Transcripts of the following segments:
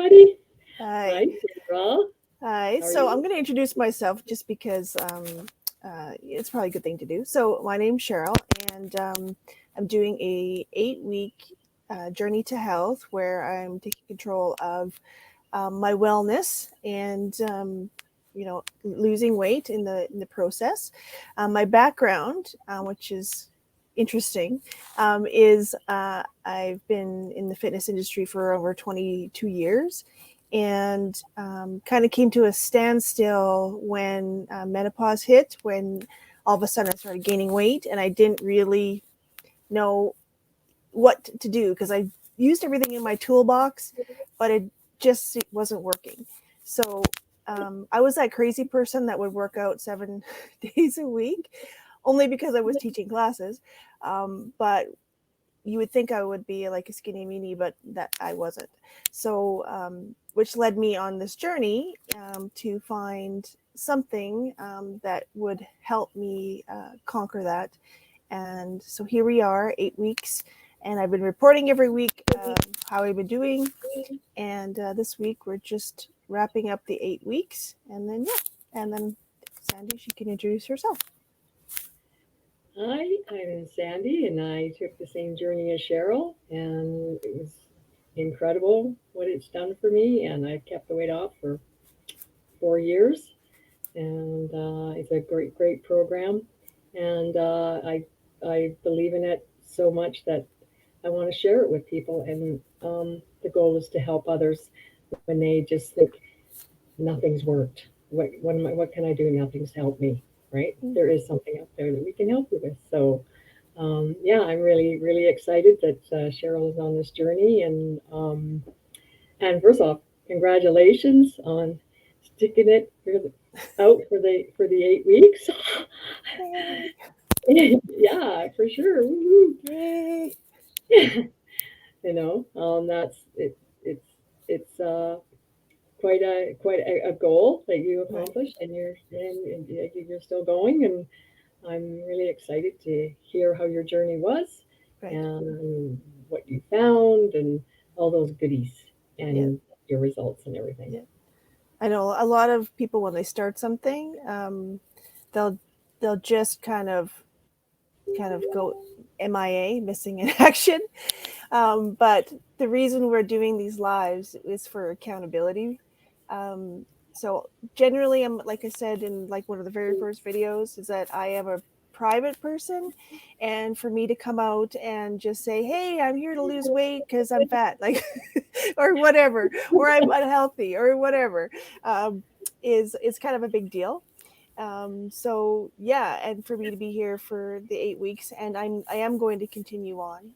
everybody. Hi. Hi, Sarah. Hi. How are So I'm you? going to introduce myself just because it's probably a good thing to do. So my name's Cheryl, and I'm doing a 8 week journey to health where I'm taking control of my wellness and losing weight in the process. My background, which is interesting, is I've been in the fitness industry for over 22 years, and kind of came to a standstill when menopause hit, when all of a sudden I started gaining weight and I didn't really know what to do because I used everything in my toolbox, but it wasn't working. So I was that crazy person that would work out 7 days a week, only because I was teaching classes. But you would think I would be like a skinny meanie, but that I wasn't. So, which led me on this journey to find something that would help me conquer that. And so here we are, 8 weeks, and I've been reporting every week how I've been doing. And this week we're just wrapping up the 8 weeks, and then Sandy, she can introduce herself. Hi, I'm Sandy, and I took the same journey as Cheryl, and it was incredible what it's done for me. And I kept the weight off for 4 years, and it's a great, great program. And I believe in it so much that I want to share it with people. And the goal is to help others when they just think nothing's worked. What can I do? Nothing's helped me, right? There is something out there that we can help you with. So, yeah, I'm really, really excited that Cheryl is on this journey. And first off, congratulations on sticking it out for the 8 weeks. Yay! Yeah, for sure. Woo-hoo. Yay! That's it. It's quite a goal that you Right, accomplished, and you're still going. And I'm really excited to hear how your journey was, right. and what you found, and all those goodies, Yeah, and your results and everything. yeah. I know a lot of people when they start something, they'll they'll just kind of go MIA, missing in action. But the reason we're doing these lives is for accountability. So generally, I'm like I said in like one of the very first videos, is that I am a private person, and for me to come out and just say, "Hey, I'm here to lose weight because I'm fat," like, or whatever, or I'm unhealthy, or whatever, um, is kind of a big deal. So yeah, and for me to be here for the 8 weeks, and I am going to continue on.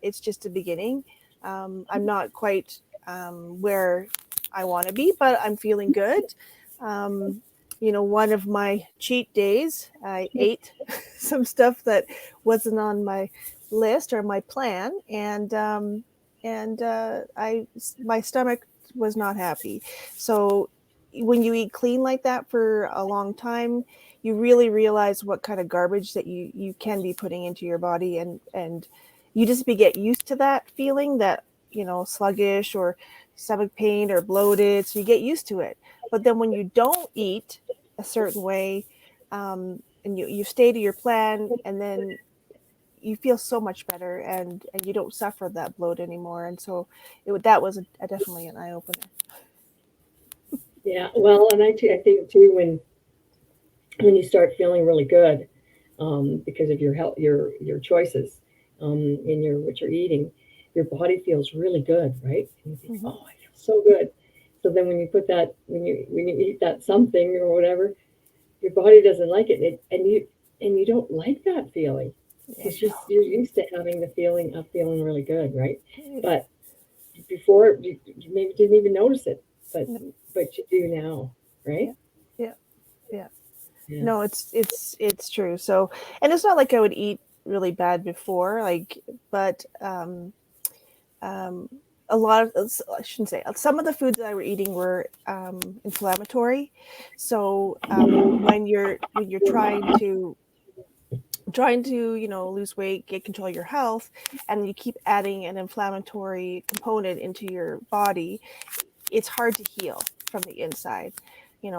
It's just a beginning. I'm not quite where I want to be, but I'm feeling good. One of my cheat days, I ate some stuff that wasn't on my list or my plan, and my stomach was not happy. So when you eat clean like that for a long time, you really realize what kind of garbage that you can be putting into your body, and you just get used to that feeling, that sluggish or stomach pain or bloated, so you get used to it. But then when you don't eat a certain way, and you stay to your plan, and then you feel so much better, and you don't suffer that bloat anymore. And so that was definitely an eye-opener. Yeah, well, and I think too, when you start feeling really good, because of your health, your choices, in your what you're eating, your body feels really good, right? And you think, Mm-hmm. oh, I feel so good. So then when you eat that something or whatever, your body doesn't like it, and you don't like that feeling Yeah, because no. you're used to having the feeling of feeling really good, right? Yeah. But before you maybe didn't even notice it, but No. but you do now, right? Yeah. Yeah. Yeah. Yeah. No, it's true. So, and it's not like I would eat really bad before, like, but um, a lot of, I shouldn't say, some of the foods that I were eating were inflammatory. So when you're trying to trying to, lose weight, get control of your health, and you keep adding an inflammatory component into your body, it's hard to heal from the inside.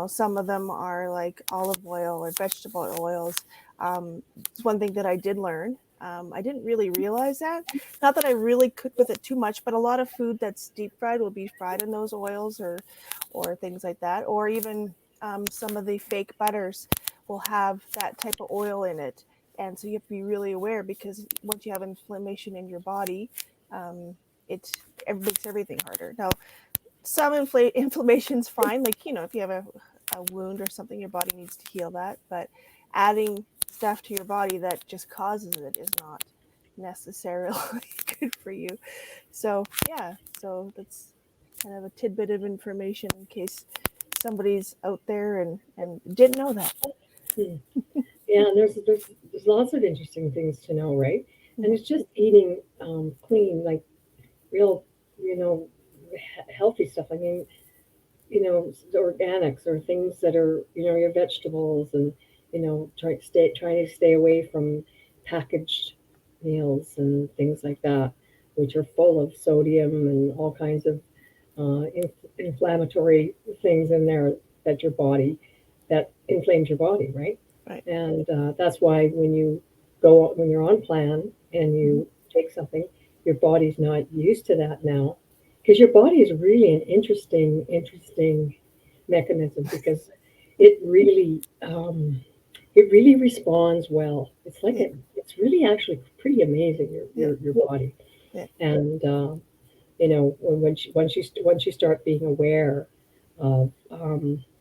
Some of them are like olive oil or vegetable oils. It's one thing that I did learn. I didn't really realize that. Not that I really cook with it too much, but a lot of food that's deep fried will be fried in those oils, or things like that. Or even some of the fake butters will have that type of oil in it. And so you have to be really aware, because once you have inflammation in your body, um, it makes everything harder. Now, some inflammation's fine. Like, if you have a wound or something, your body needs to heal that. But adding stuff to your body that just causes it is not necessarily good for you. So, yeah, so that's kind of a tidbit of information in case somebody's out there and didn't know that. Hmm. Yeah, and there's lots of interesting things to know, right? And Mhm. it's just eating clean, like real, you know, healthy stuff. I mean, organics or things that are, your vegetables, and trying to stay away from packaged meals and things like that, which are full of sodium and all kinds of inflammatory things in there that inflames your body, right? Right. And that's why when you're on plan and Hmm. you take something, your body's not used to that now, because your body is really an interesting mechanism, because it really it really responds well. Yeah. It's really actually pretty amazing, Yeah. your body. Yeah. And once you start being aware of,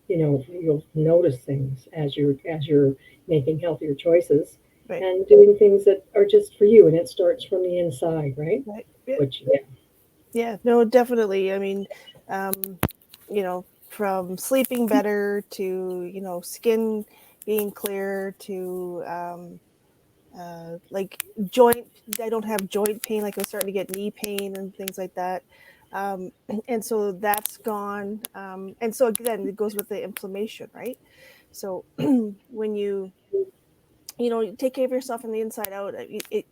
you'll notice things as you're making healthier choices Right. and doing things that are just for you, and it starts from the inside, right? Right. Yeah. Which, yeah. Yeah. No, definitely. I mean, from sleeping better to, skin being clear to, like joint, I don't have joint pain. Like I was starting to get knee pain and things like that. Um, and so that's gone. And so again, it goes with the inflammation, right? So when you take care of yourself from the inside out, it,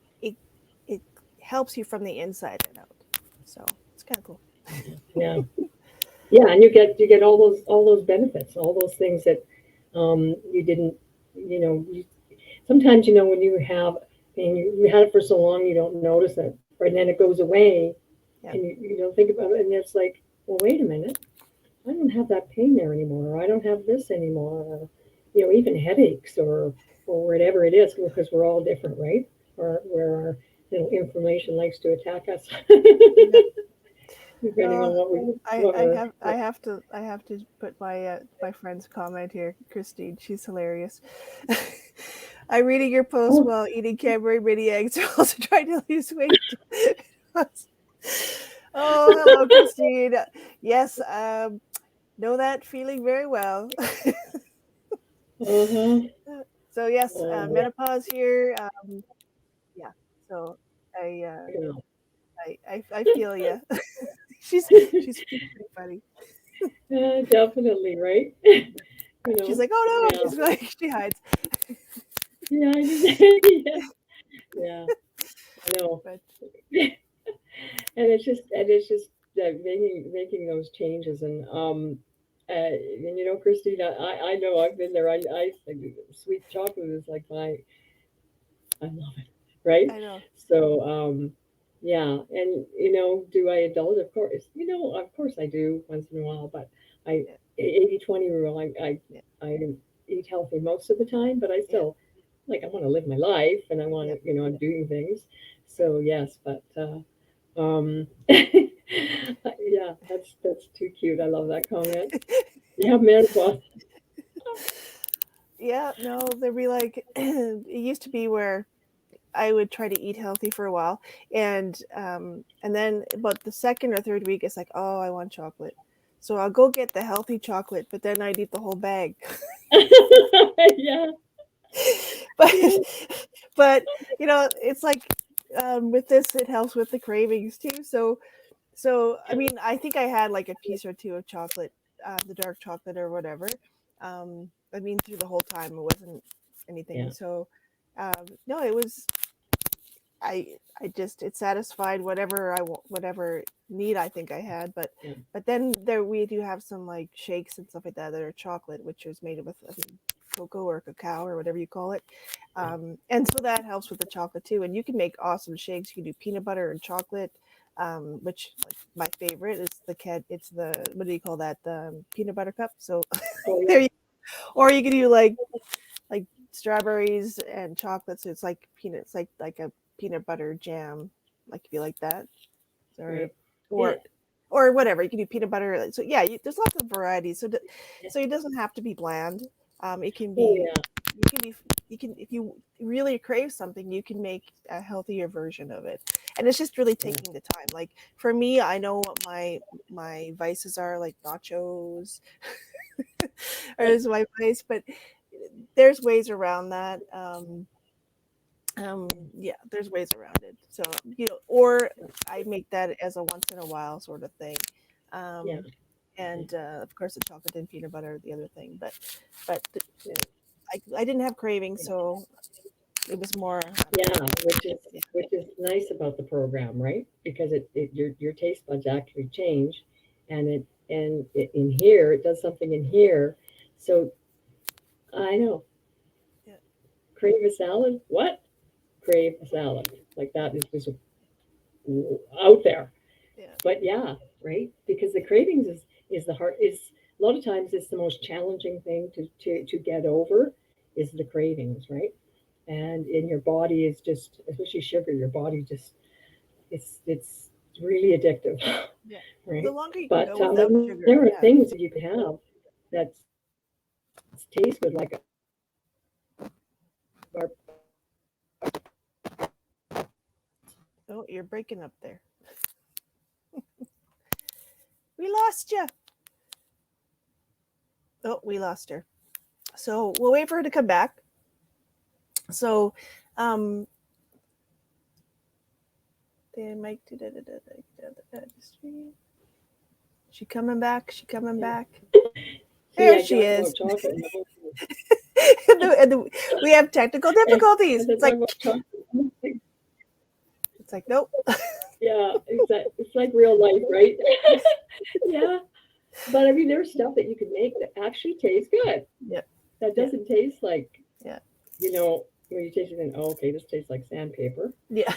it helps you from the inside and out. So it's kind of cool. Yeah. Yeah, and you get all those benefits, all those things that you didn't, sometimes, when you have, and you had it for so long, you don't notice it, right? And then it goes away, Yeah. and you don't think about it, and it's like, well, wait a minute, I don't have that pain there anymore, or I don't have this anymore, or even headaches, or whatever it is, because we're all different, right? Or where our inflammation likes to attack us, Yeah. depending on Oh, what we I, what I we're. have I have to put my friend's comment here, Christine. She's hilarious. I'm reading your post Oh, while eating Cadbury mini eggs, also trying to lose weight. Oh, hello, Christine. Yes, know that feeling very well. uh-huh. So yes, Oh, menopause here. Yeah. So I uh, yeah. I feel you. She's pretty funny. Definitely, right? She's like, oh no, Yeah, she's like she hides. yeah, yeah, yeah. I know, But and it's just making those changes, and Christina, I know I've been there. Sweet chocolate is like I love it, right? I know. So, yeah, and do I indulge? Of course, I do once in a while, but I Yeah, 80/20 rule. yeah, I eat healthy most of the time, but I yeah, still, like, I want to live my life, and I want yeah. to, I'm doing things. Right. So yes, but yeah, that's too cute. I love that comment. Yeah, menopause. Yeah, no, they'd be like it used to be where I would try to eat healthy for a while, and then about the second or third week, it's like, oh, I want chocolate, so I'll go get the healthy chocolate, but then I'd eat the whole bag. Yeah, but yeah, but it's like with this, it helps with the cravings too. So I mean, I think I had like a piece or two of chocolate, the dark chocolate or whatever. I mean, through the whole time, it wasn't anything. yeah. So No, it was I just it satisfied whatever I want, whatever need I think I had. Yeah. But then there we do have some like shakes and stuff like that that are chocolate, which is made with I think cocoa or cacao or whatever you call it. And so that helps with the chocolate too. And you can make awesome shakes. You can do peanut butter and chocolate, which like my favorite is the cat. It's the what do you call that? The peanut butter cup. So Oh there yeah. you. Or you can do like strawberries and chocolate. So it's like peanuts, like a peanut butter jam, like if you like that, or Right. Yeah. or or whatever. You can do peanut butter. So yeah, there's lots of varieties. Yeah. So it doesn't have to be bland. It can Oh be. yeah. You can be. You can if you really crave something, you can make a healthier version of it. And it's just really Yeah. taking the time. Like for me, I know what my vices are, like nachos, or is my vice, but there's ways around that. Yeah, there's ways around it. So, or I make that as a once in a while sort of thing. Yeah. Um, Yeah. and of course, the chocolate and peanut butter, are the other thing. But Yeah. I didn't have cravings, Yeah. so it was more. Yeah, Yeah, which is nice about the program, right? Because your taste buds actually change, and in here it does something in here. So I know, yeah, crave a salad. What? Crave a salad. Like that is just out there. yeah, But yeah, right? Because the cravings is the heart is a lot of times it's the most challenging thing to get over is the cravings, right? And in your body is just especially sugar, your body just it's really addictive, yeah. The right? longer you can But go without then there sugar, are yeah. things that you can have that taste good, like our Oh, you're breaking up there. We lost you. Oh, we lost her. So we'll wait for her to come back. So, um, they might do She coming back? She coming yeah. back? See, There I she talk is. about chocolate and, We have technical and difficulties. as I talk about chocolate, It's like nope. yeah, it's like real life, right? Yeah, but I mean, there's stuff that you can make that actually tastes good. Yeah, That yeah, doesn't taste like, yeah, when you taste it, and oh, okay, this tastes like sandpaper. yeah,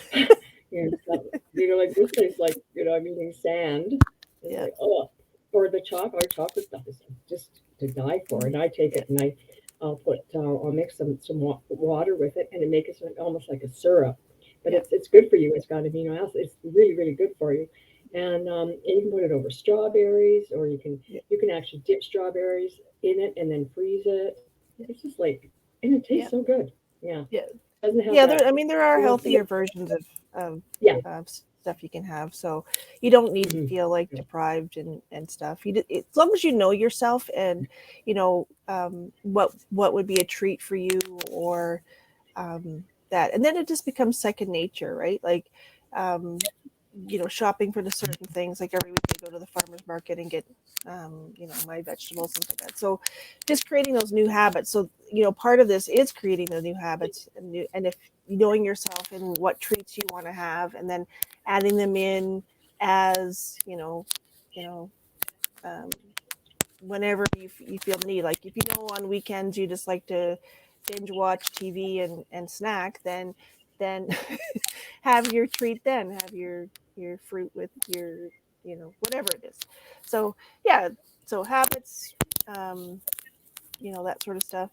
Stuff, like this tastes like, I'm eating sand. It's yeah, like, oh, or the our chocolate stuff is just to die for. And I take yeah, it and I'll mix water with it, and it makes it almost like a syrup. But yeah, it's good for you. It's got amino acids. It's really really good for you. And you can put it over strawberries, or yeah, you can actually dip strawberries in it and then freeze it. It's just like, and it tastes yeah, so good. Yeah, yeah. doesn't have Yeah, that. I mean, there are You know, healthier versions of yeah. stuff you can have, so you don't need to Hmm. feel like deprived and stuff. As long as you know yourself and what would be a treat for you, or that, and then it just becomes second nature, right? Like, um, shopping for the certain things. Like every week, I go to the farmer's market and get, my vegetables and stuff like that. So, just creating those new habits. So, part of this is creating the new habits, and if knowing yourself and what treats you want to have, and then adding them in as you know, um, whenever you feel the need. Like if you know on weekends you just like to binge watch TV and snack, then have your treat. Then have your fruit with your whatever it is. So yeah, so habits, um, that sort of stuff.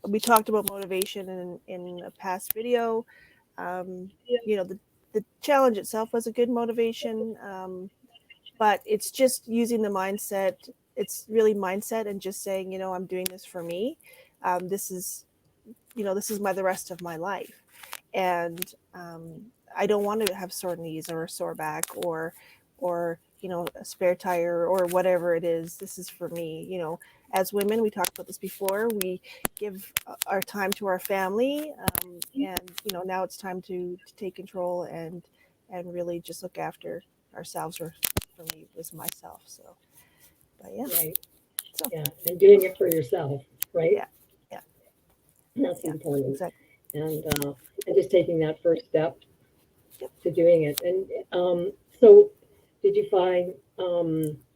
We talked about motivation in a past video. Um, the challenge itself was a good motivation. But it's just using the mindset. It's really mindset and just saying, I'm doing this for me. This is this is the rest of my life, and I don't want to have sore knees or a sore back, or a spare tire or whatever it is. This is for me. As women, we talked about this before. We give our time to our family, and now it's time to take control and really just look after ourselves, or for me it was myself. So, but yeah, Right. so Yeah. And doing it for yourself, right? yeah, yeah, That's Yeah, important. exactly. And just taking that first step Yep. to doing it. And so, did you find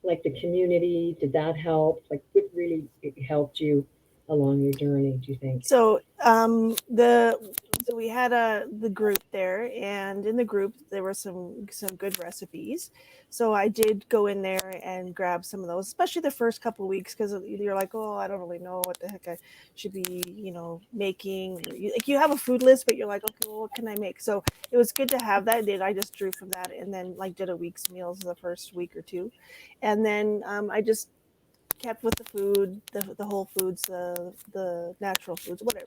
like the community? Did that help? Like, what really helped you along your journey? Do you think? So so we had the group there, and in the group there were some good recipes. So I did go in there and grab some of those, especially the first couple of weeks, because you're like, oh, I don't really know what the heck I should be, making. Like you have a food list, but you're like, okay, well, what can I make? So it was good to have that. And I just drew from that, and then like did a week's meals the first week or two, and then I just kept with the food, the whole foods, the natural foods, whatever,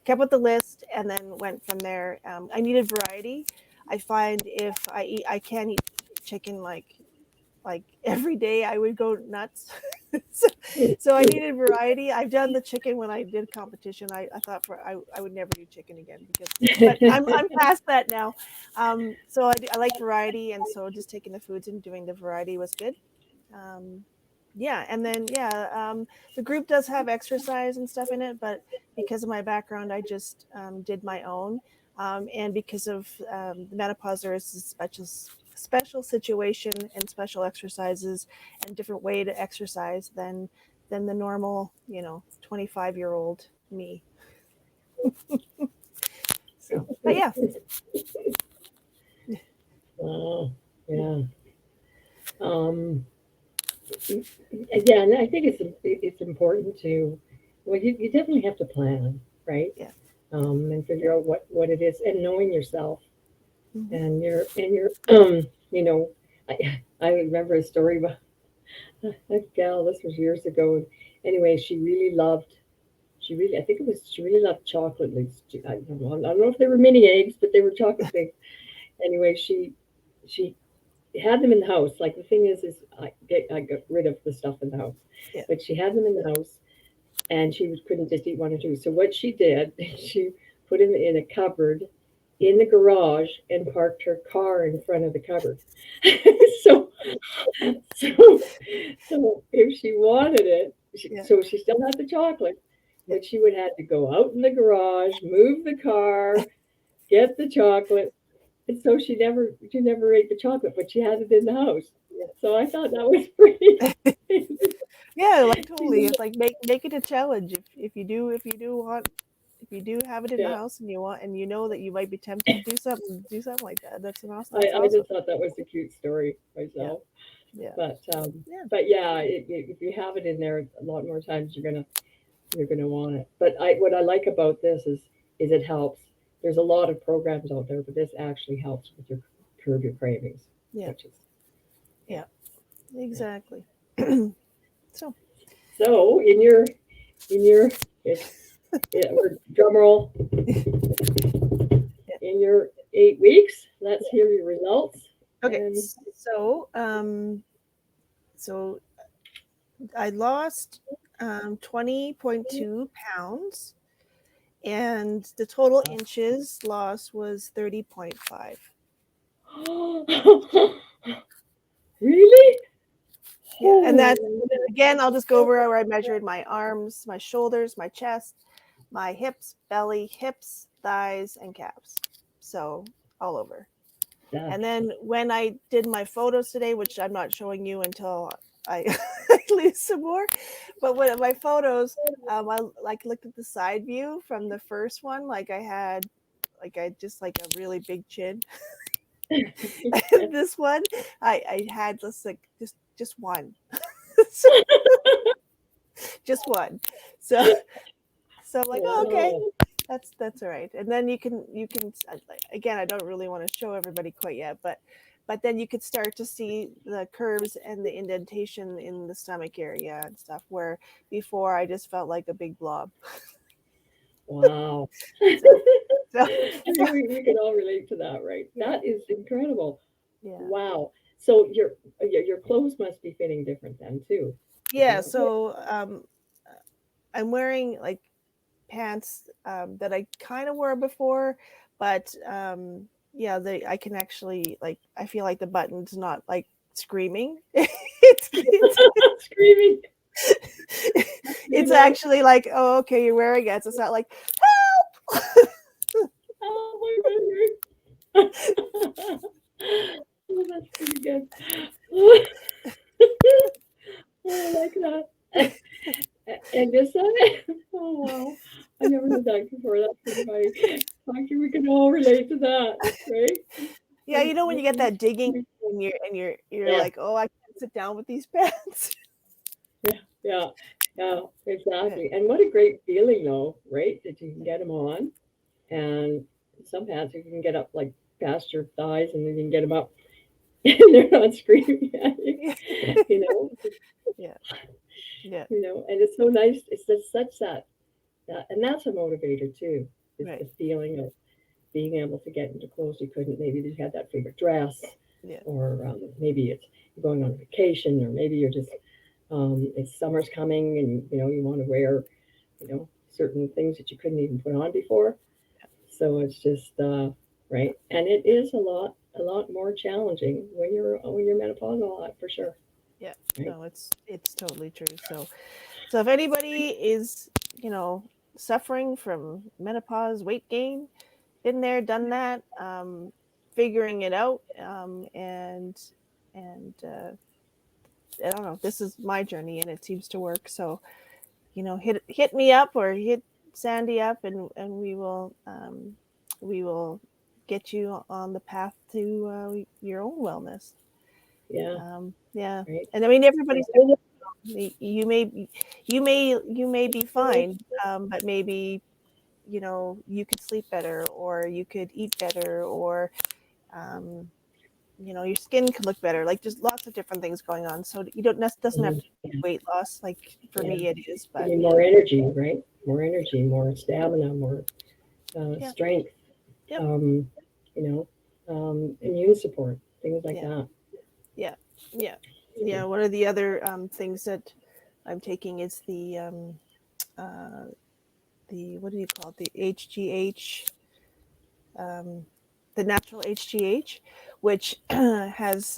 kept with the list, and then went from there. I needed variety. I find if I can't eat chicken like every day, I would go nuts. so, so I needed variety. I've done the chicken when I did competition. I thought I would never do chicken again because, but I'm past that now. So I like variety, and so just taking the foods and doing the variety was good. Um, yeah, and then the group does have exercise and stuff in it, but because of my background, I just did my own. And because of the menopause, there is a special situation and special exercises and different way to exercise than the normal 25-year-old me. So but yeah. Wow. Yeah. Um, yeah, and I think it's important to, well, you definitely have to plan, right? Yeah. And figure out what it is, and knowing yourself Hmm. and your you know, I remember a story about a gal. This was years ago. Anyway, I think it was, she really loved chocolate. Like, I don't know if they were mini eggs, but they were chocolate things. Anyway, she had them in the house. Like, the thing is I got rid of the stuff in the house, Yeah. but she had them in the house, and couldn't just eat one or two. So what she did, she put them in a cupboard in the garage and parked her car in front of the cupboard. so so so if she wanted it, Yeah. so she still had the chocolate, Yeah. but she would have to go out in the garage, move the car, get the chocolate. And so she never ate the chocolate, but she had it in the house. So I thought that was pretty. Yeah, like totally. It's like make it a challenge. If you do want, if you do have it in the Yeah, house and you want, and you know that you might be tempted to do something like that. That's I awesome. just thought that was a cute story Yeah. myself. Yeah. But Yeah. yeah, if you have it in there a lot more times, you're gonna want it. But what I like about this is it helps. There's a lot of programs out there, but this actually helps with your curb your cravings, Yeah. which is yeah. Yeah. Exactly. So So in your it, drum roll, yeah. in your 8 weeks, let's hear your results. Okay. And So I lost 20.2 pounds, and the total inches loss was 30.5. really, Yeah, and holy, then again, I'll just go over where I measured my arms, my shoulders, my chest, my hips, belly, hips, thighs, and calves. So all over. that's And then when I did my photos today, which I'm not showing you until I, I lose some more, but when my photos, I like looked at the side view from the first one, I just like a really big chin. And this one, I had just one. So just one. So so I'm like, oh, okay, wow. that's all right. And then you can again, I don't really want to show everybody quite yet, but then you could start to see the curves and the indentation in the stomach area and stuff, where before I just felt like a big blob. Wow. So so I so think we can all relate to that, right? yeah. That is incredible. Yeah. Wow. So your clothes must be fitting different then too. If you Yeah, have so I'm wearing like pants that I kind of wore before, but yeah, I can actually, like, I feel like the button's not like screaming. It's screaming. You It's know, actually like, oh, okay, you're wearing it. So it's not like, help. oh my goodness. Oh, that's pretty good. Oh, I like that. And this oh wow, I never heard that before. That's pretty funny. Actually, we can all relate to that, right? Yeah, you know when you get that digging Yeah, and you're like, oh, I can't sit down with these pants. yeah, yeah, Yeah, exactly. And what a great feeling, though, right? That you can get them on, and some pants you can get up like past your thighs, and then you can get them up, and they're not screaming at you, yeah, you know, yeah, yeah. And it's so nice. It's just such that, and that's a motivator too. Is Right. the feeling of being able to get into clothes you couldn't. Maybe you had that favorite dress, Yeah, or maybe it's you're going on vacation, or maybe you're just it's summer's coming, and you want to wear certain things that you couldn't even put on before. So it's just right, and it is a lot more challenging when you're menopausal, for sure. yeah. Right. No, it's totally true. So if anybody is, you know, suffering from menopause, weight gain, been there, done that, figuring it out, and I don't know. This is my journey, and it seems to work. So hit me up or hit Sandy up, and we will get you on the path to your own wellness. Yeah. Yeah, Right. and I mean everybody's different. You may be fine, but maybe you could sleep better, or you could eat better, or um, your skin could look better. Like there's lots of different things going on. So you don't doesn't have Mhm. to be weight loss. Like for Yeah. me, it is. You But need more energy, right? More energy, more stamina, more yeah, strength. yep, Um, you know, immune support, things like yeah, that. yeah, yeah, yeah. One of the other things that I'm taking is uh, the what do you call it? The HGH, um, the natural HGH, which has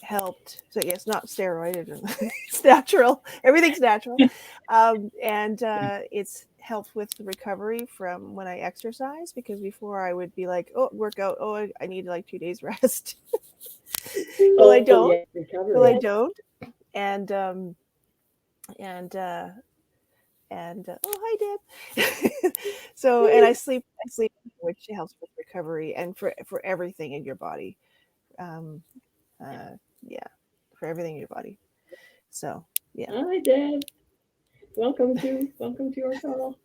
helped. So yes, not steroid; it's natural. Everything's natural, and it's helped with the recovery from when I exercise. Because before I would be like, oh, workout, oh, I need like 2 days rest. Well, I Oh don't. yeah, Well, I recovery. don't, and and uh, and oh, hi, Deb. So, and I sleep, which helps with recovery and for everything in your body. Um, yeah, for everything in your body. So, yeah, Hi, Dad. Welcome to our call.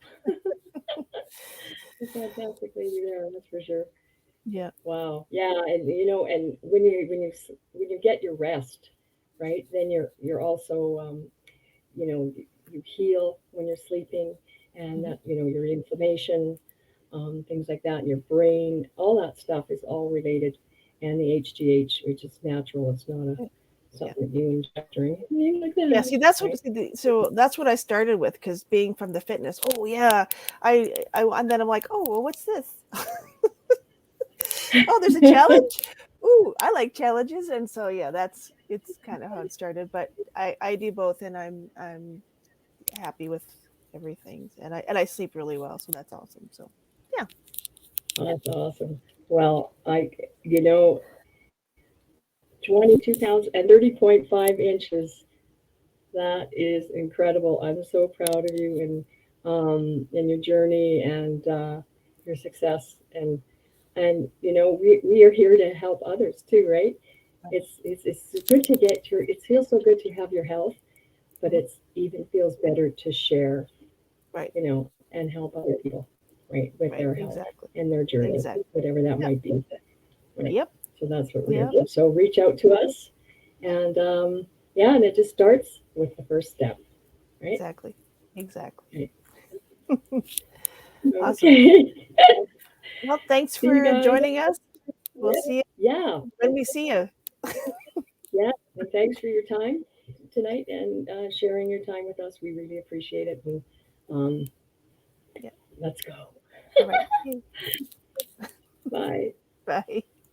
It's fantastic lady there, that's for sure. yeah, Wow. Yeah, and when you get your rest, right? Then you're also you heal when you're sleeping, and mhm, that your inflammation, things like that, in your brain, all that stuff is all related. And the HGH, which is natural, it's not a yeah. something that you inject or anything like Yeah, that, see, that's what. right? So that's what I started with, because being from the fitness. Oh yeah, and then I'm like, oh well, what's this? Oh, there's a challenge. Ooh, I like challenges, and so yeah, it's kind of how it started. But I do both, and I'm happy with everything, and I sleep really well, so that's awesome. So yeah, Oh, that's awesome. Well, 22 pounds and 30.5 inches. That is incredible. I'm so proud of you and your journey and your success. And we are here to help others too, right? It's good to get your. It feels so good to have your health, but mhm, it's even feels better to share, right, and help other people, right, with right, their health exactly, and their journey, exactly. whatever that Yep, might be. Right. yep, So that's what we're here yep, for. So reach out to us, and yeah, and it just starts with the first step, right? exactly, exactly. Right. Awesome. Okay. Well, thanks See you for guys. joining us. We'll Yeah. see you Yeah. when we see you. Yeah. And thanks for your time tonight and sharing your time with us. We really appreciate it. And um, Yeah. let's go. All right. Bye. Bye.